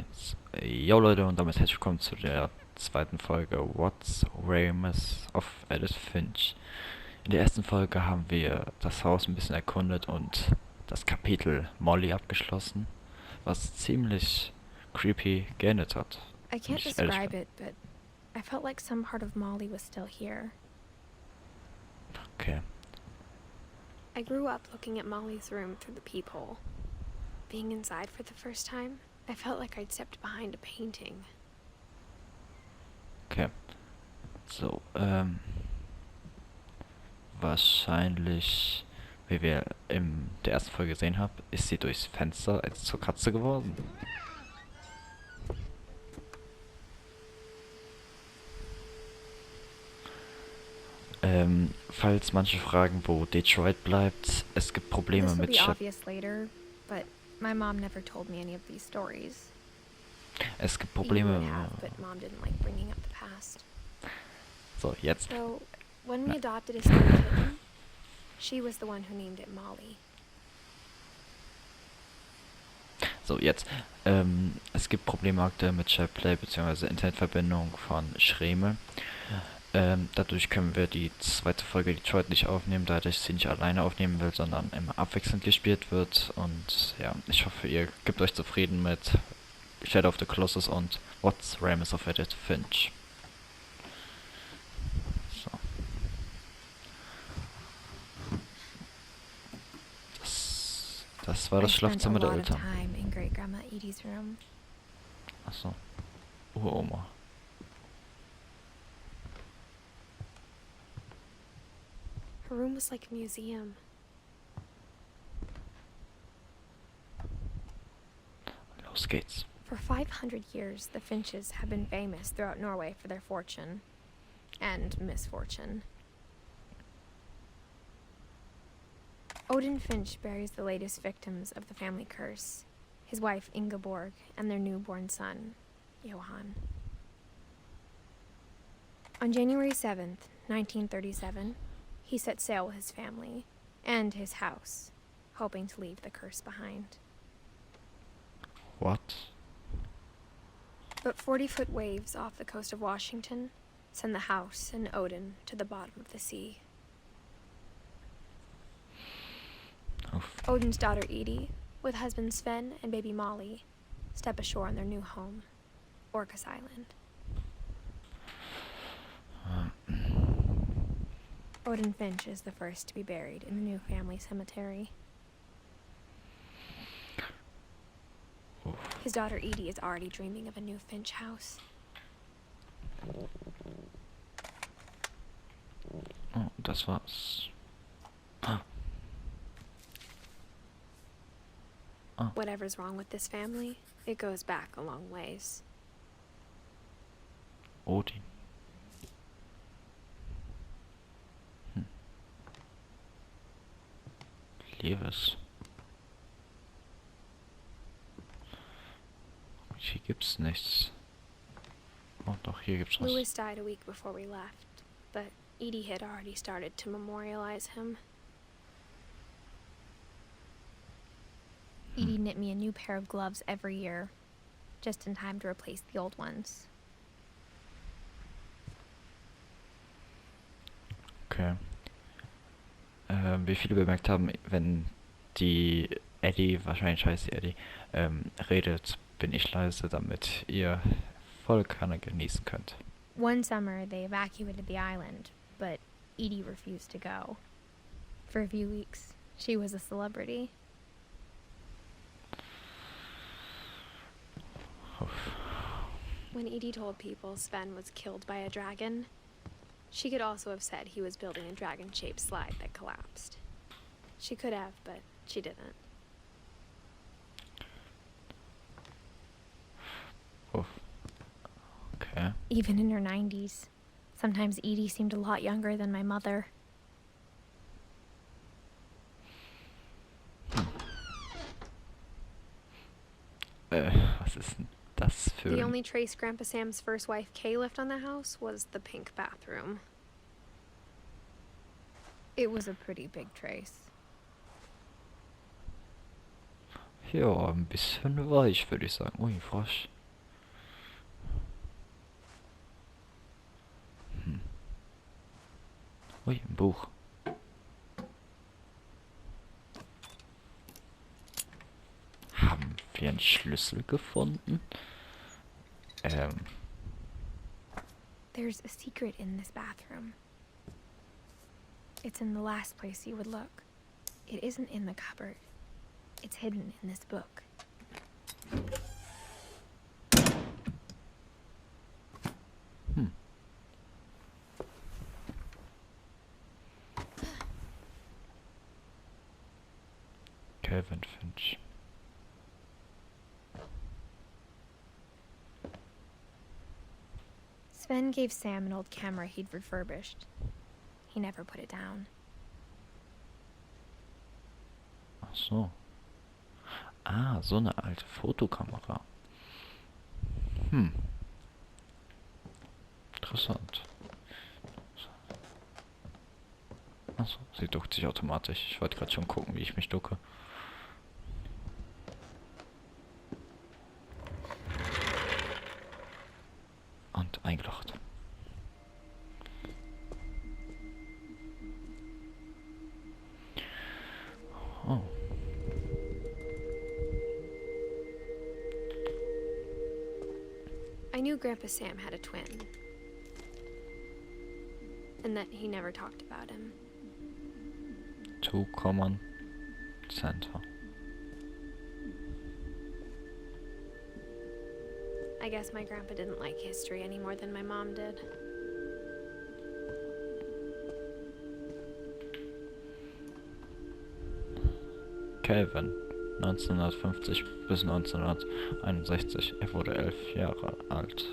1. Jo Leute, und damit herzlich willkommen zu der zweiten Folge What's Ramus of Edith Finch. In der ersten Folge haben wir das Haus ein bisschen erkundet und das Kapitel Molly abgeschlossen, was ziemlich creepy geendet hat. I can't describe it, but I felt like some part of Molly was still here. Okay. I grew up looking at Molly's room through the peephole. Being inside for the first time, I felt like I'd stepped behind a painting. Okay. So, wahrscheinlich, wie wir in der ersten Folge gesehen haben, ist sie durchs Fenster als zur Katze geworden. Falls manche fragen, wo Detroit bleibt, es gibt Probleme This will mit be obvious later, but my mom never told me any of these stories. Es gibt Edie Probleme. would have, but Mom didn't like bringing up the past. So, jetzt. So, when we adopted a stray kitten, she was the one who named it Molly. So, jetzt. Es gibt Probleme aktuell mit SharePlay bzw. Internetverbindung von Schremel. Dadurch können wir die zweite Folge Detroit nicht aufnehmen, da ich sie nicht alleine aufnehmen will, sondern immer abwechselnd gespielt wird. Und ja, ich hoffe, ihr gebt euch zufrieden mit Shadow of the Colossus und What's Ramus of Edith Finch. So. Das war das Schlafzimmer der Eltern. Achso. Uroma. Her room was like a museum. Los geht's. For 500 years, the Finches have been famous throughout Norway for their fortune and misfortune. Odin Finch buries the latest victims of the family curse, his wife Ingeborg and their newborn son, Johan. On January 7th, 1937, he set sail with his family and his house, hoping to leave the curse behind. What? But 40-foot waves off the coast of Washington send the house and Odin to the bottom of the sea. Uff. Odin's daughter Edie, with husband Sven and baby Molly, step ashore on their new home, Orcas Island. Odin Finch is the first to be buried in the new family cemetery. Uff. His daughter Edie is already dreaming of a new Finch house. Oh, das war's. Ah. Oh. Whatever's wrong with this family, it goes back a long ways. Odin. Leves. Hier gibt's nichts. Oh, doch, hier gibt's was. Lewis died a week before we left, but Edie had already started to memorialize him. Edie knit me a new pair of gloves every year, just in time to replace the old ones. Okay. Wie viele bemerkt haben, wenn die Eddie, wahrscheinlich heißt die Eddie, redet, bin ich leise, damit ihr voll Kanne genießen könnt. One summer, they evacuated the island, but Edie refused to go. For a few weeks, she was a celebrity. Uff. When Edie told people Sven was killed by a dragon, she could also have said he was building a dragon-shaped slide that collapsed. She could have, but she didn't. Uff. Okay. Even in her 90s, sometimes Edie seemed a lot younger than my mother. Was ist denn das für... The only trace Grandpa Sam's first wife Kay left on the house was the pink bathroom. It was a pretty big trace. Ja, ein bisschen weich, würde ich sagen. Ui, Frosch. Ui, ein Buch. Haben wir einen Schlüssel gefunden? There's a secret in this bathroom. It's in the last place you would look. It isn't in the cupboard. It's hidden in this book. Edith Finch. Sven gave Sam an old camera he'd refurbished. He never put it down. Ach so. Ah, so eine alte Fotokamera. Interessant. Achso, sie duckt sich automatisch. Ich wollte gerade schon gucken, wie ich mich ducke. Und eingeloggt. Oh. I knew Grandpa Sam had a twin. And that he never talked about him. 2 Common Center. I guess my grandpa didn't like history any more than my mom did. Calvin, 1950 bis 1961. Er wurde 11 Jahre alt.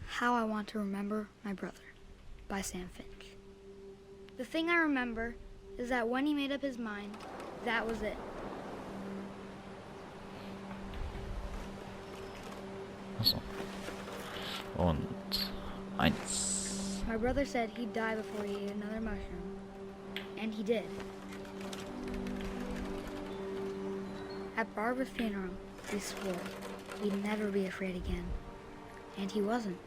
How I Want to Remember My Brother by Sam Finch. The thing I remember is that when he made up his mind, that was it. Achso. Und 1. My brother said he'd die before he ate another mushroom. And he did. At Barbara's funeral, we swore we'd never be afraid again. And he wasn't.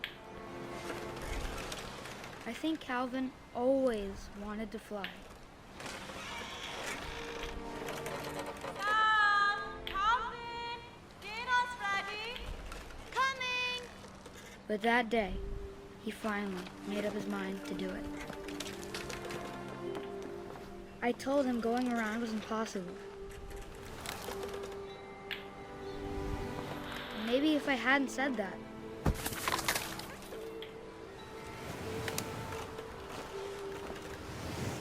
I think Calvin always wanted to fly. Calvin, dinner's ready. Coming. But that day, he finally made up his mind to do it. I told him going around was impossible. Maybe if I hadn't said that,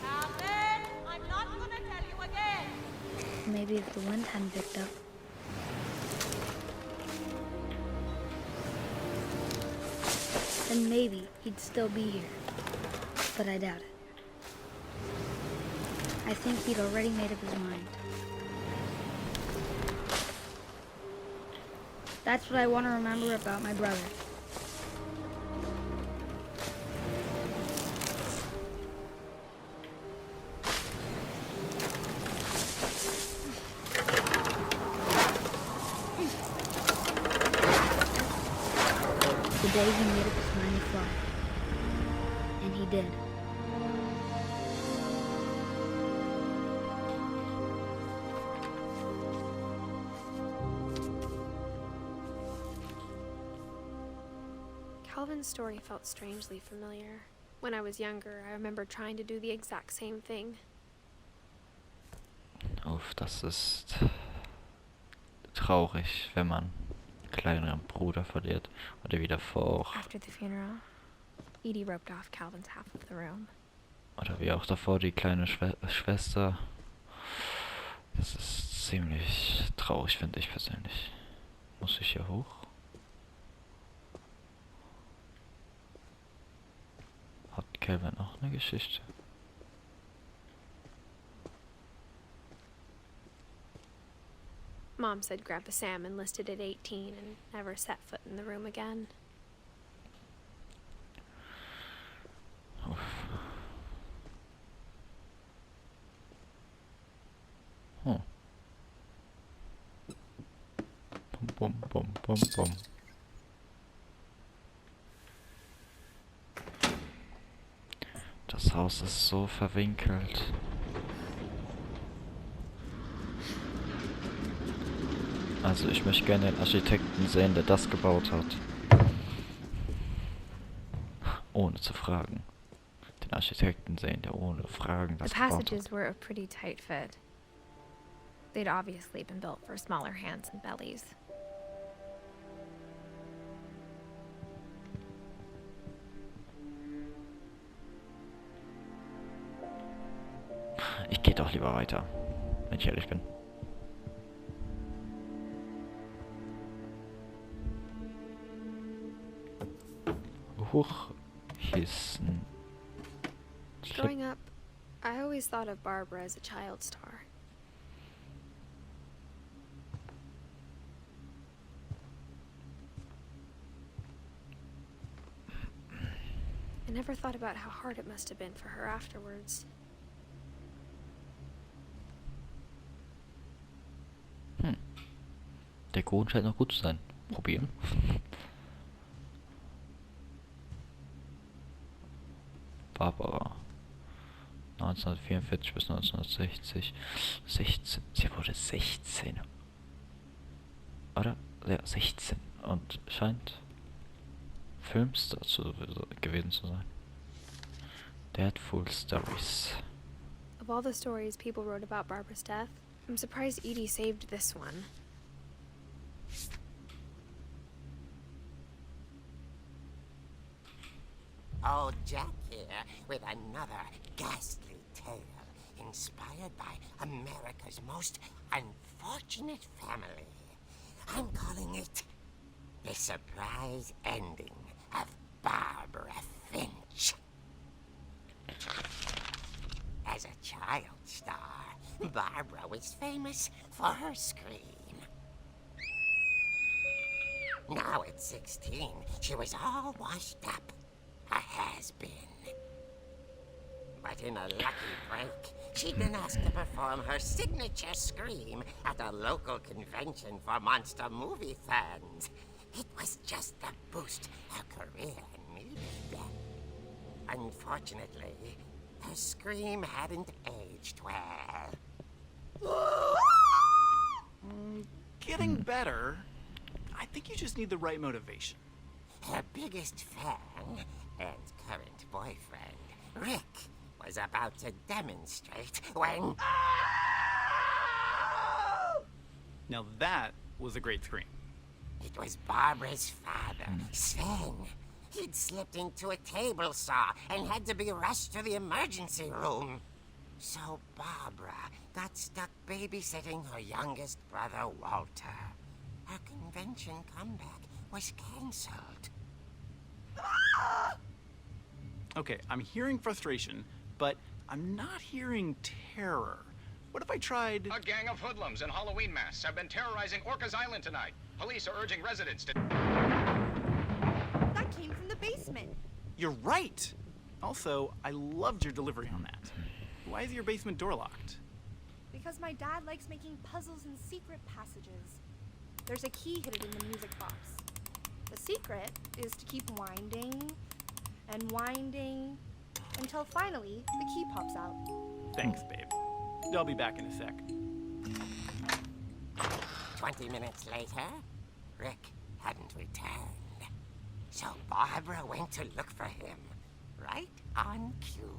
Calvin, I'm not gonna tell you again. maybe if the wind hadn't picked up, then maybe he'd still be here. But I doubt it. I think he'd already made up his mind. That's what I want to remember about my brother. The day he made up his mind to fly. And he did. Calvin's story felt strangely familiar. When I was younger, I remember trying to do the exact same thing. Uff, das ist traurig, wenn man einen kleineren Bruder verliert. Oder wie davor auch. After the funeral, Edie roped off Calvin's half of the room. Oder wie auch davor die kleine Schwester. Das ist ziemlich traurig, finde ich persönlich. Muss ich hier hoch? Hat Calvin auch eine Geschichte? Mom said Grandpa Sam enlisted at 18 and never set foot in the room again. Uff. Oh. Bum, bum, bum, bum. Das Haus ist so verwinkelt. Also ich möchte gerne den Architekten sehen, der das gebaut hat. Ohne zu fragen. Den Architekten sehen, der ohne Fragen das The gebaut passages hat. were a pretty tight fit. They'd obviously been built for smaller hands and bellies. Ich gehe doch lieber weiter, wenn ich ehrlich bin. Hochhissen. Growing up, I always thought of Barbara as a child star. I never thought about how hard it must have been for her afterwards. Der Grund scheint noch gut zu sein. Probieren. Barbara. 1944 bis 1960. 16. Sie wurde 16. Oder? Ja, 16. Und scheint Filmstar gewesen zu sein. Deadful Stories. Of all the stories people wrote about Barbara's death, I'm surprised Edie saved this one. Old Jack here with another ghastly tale inspired by America's most unfortunate family. I'm calling it The Surprise Ending of Barbara Finch. As a child star, Barbara was famous for her scream. Now at 16, she was all washed up. A has-been. But in a lucky break, she'd been asked to perform her signature scream at a local convention for monster movie fans. It was just the boost her career needed. Unfortunately, her scream hadn't aged well. Getting better. I think you just need the right motivation. Her biggest fan and current boyfriend, Rick, was about to demonstrate when... Now that was a great scream. It was Barbara's father, Sven. He'd slipped into a table saw and had to be rushed to the emergency room. So Barbara got stuck babysitting her youngest brother, Walter. Her convention comeback was cancelled. Okay, I'm hearing frustration, but I'm not hearing terror. What if I tried... A gang of hoodlums in Halloween masks have been terrorizing Orcas Island tonight. Police are urging residents to... That came from the basement. You're right! Also, I loved your delivery on that. Why is your basement door locked? Because my dad likes making puzzles and secret passages. There's a key hidden in the music box. The secret is to keep winding and winding until finally the key pops out. Thanks, babe. I'll be back in a sec. 20 minutes later, Rick hadn't returned. So Barbara went to look for him, right on cue.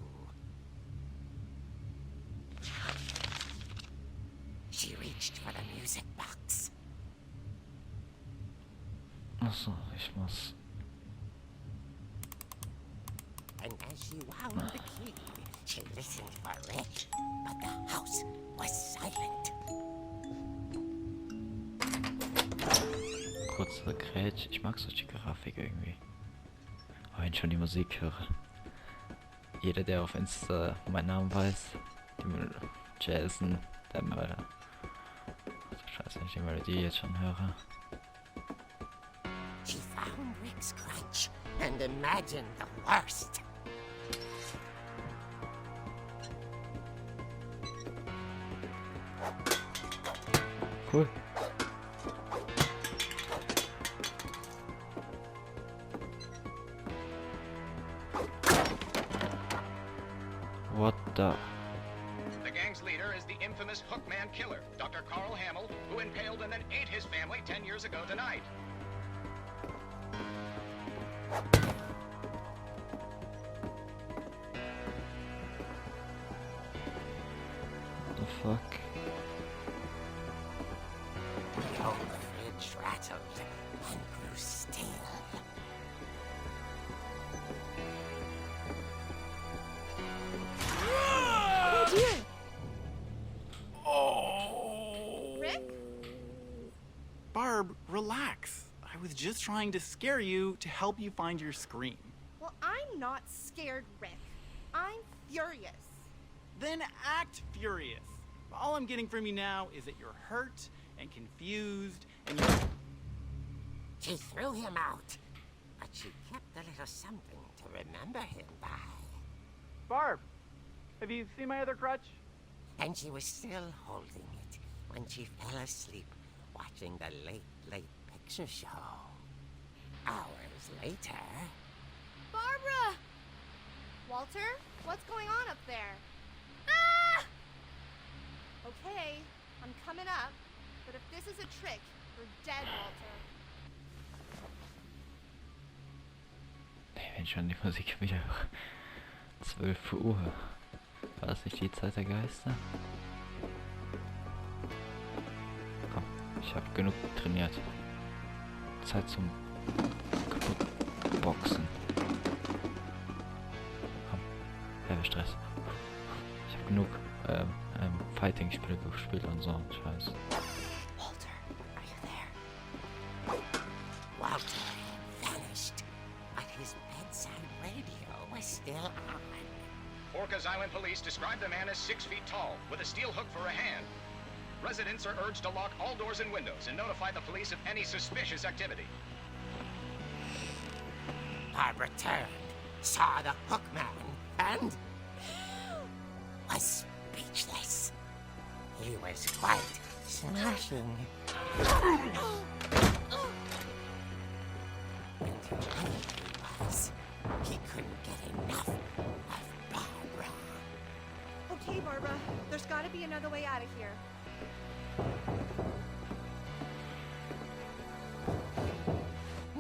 She reached for the music box. Achso, ich muss... And as she wound the key, she listened for Rick, but the house was silent. Kurze Grätsch. Ich mag solche Grafik irgendwie. Aber wenn ich schon die Musik höre. Jeder, der auf Insta meinen Namen weiß, die Jason, der mal... Scheiße, wenn ich die Melodie jetzt schon höre. She found Rick's crutch and imagined the worst. Cool. What the? The gang's leader is the infamous Hookman killer, Dr. Carl Hamill, who impaled and then ate his family 10 years ago tonight. The fuck? The old fridge rattled and grew still. Oh dear! Rick? Barb, relax. I was just trying to scare you to help you find your scream. Well, I'm not scared, Rick. I'm furious. Then act furious. All I'm getting from you now is that you're hurt and confused and you're... She threw him out, but she kept a little something to remember him by. Barb, have you seen my other crutch? And she was still holding it when she fell asleep watching the late picture show. Hours later... Barbara! Walter, what's going on up there? Ah! Okay, I'm coming up, but if this is a trick, you're dead, Walter. Nee, wenn schon die Musik wieder 12 Uhr. War das nicht die Zeit der Geister? Komm, ich habe genug trainiert. Zeit zum Kaputtboxen. Komm, Stress. Ich habe genug Fighting-Spiele gespielt und so ein Scheiß. Walter, are you there? Walter had vanished, but his bedside radio was still on. Orcas Island police describe the man as 6 feet tall, with a steel hook for a hand. Residents are urged to lock all doors and windows and notify the police of any suspicious activity. Barbara turned, saw the hook man, and was speechless. He was quite smashing. And he was. He couldn't get enough of Barbara. Okay, Barbara, there's gotta be another way out of here.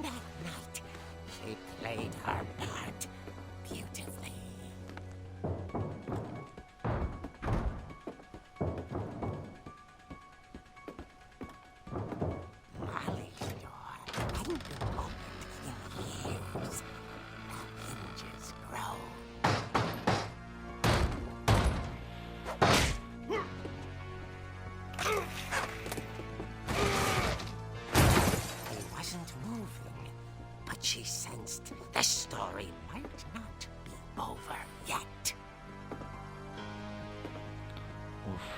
That night, she played her part beautifully. Molly's door hadn't been opened in years. The hinges grow. He wasn't moving, but she sensed the story might not be over yet. Uff.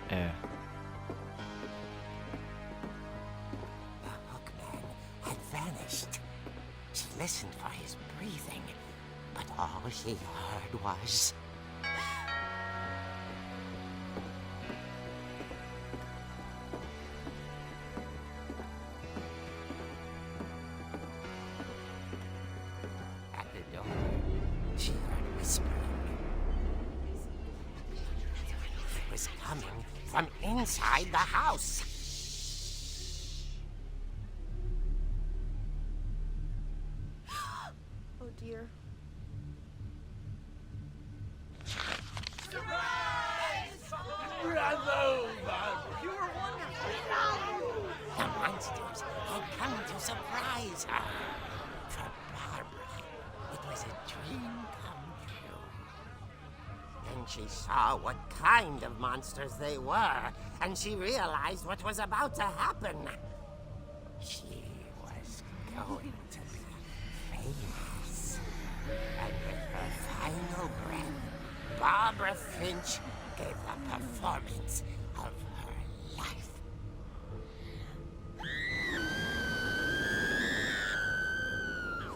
The hookman had vanished. She listened for his breathing, but all she heard was... At the door, she heard whispering. It was coming from inside the house. Oh dear. The monsters had come to surprise her. For Barbara, it was a dream come true. Then she saw what kind of monsters they were, and she realized what was about to happen. She was going to be famous. And with her final breath, Barbara Finch gave the performance of her life.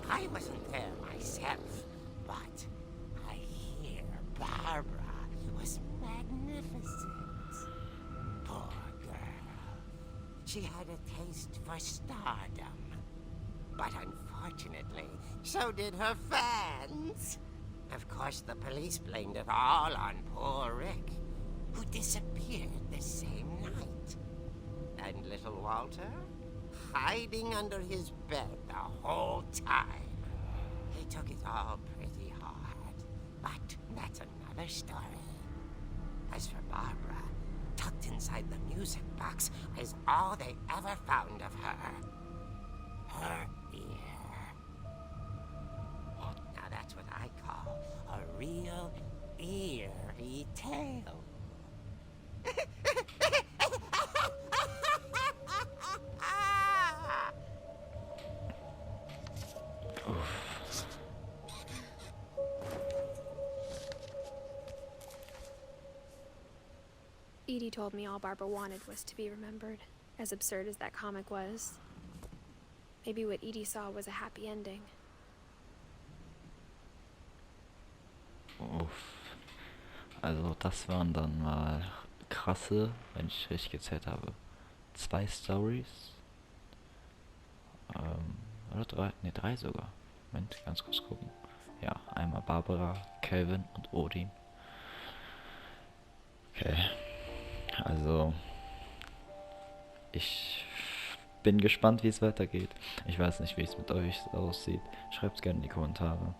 I wasn't there myself, but I hear Barbara she had a taste for stardom. But unfortunately, so did her fans. Of course, the police blamed it all on poor Rick, who disappeared the same night. And little Walter, hiding under his bed the whole time. He took it all pretty hard, but that's another story. As for Barbara, tucked inside the music box is all they ever found of her. Her ear. Now that's what I call a real eerie tale. Edie told me all Barbara wanted was to be remembered, as absurd as that comic was. Maybe what Edie saw was a happy ending. Also das waren dann mal krasse, wenn ich richtig gezählt habe, 2 Stories. Oder 3? Ne, 3 sogar. Moment, ganz kurz gucken. Ja, einmal Barbara, Calvin und Odin. Okay. Also, ich bin gespannt, wie es weitergeht. Ich weiß nicht, wie es mit euch aussieht. Schreibt es gerne in die Kommentare.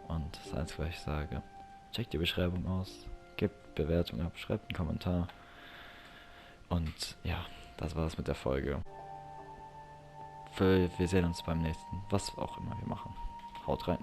Und das Einzige, was ich sage, checkt die Beschreibung aus, gebt Bewertung ab, schreibt einen Kommentar. Und ja, das war's mit der Folge. Wir sehen uns beim nächsten, was auch immer wir machen. Haut rein.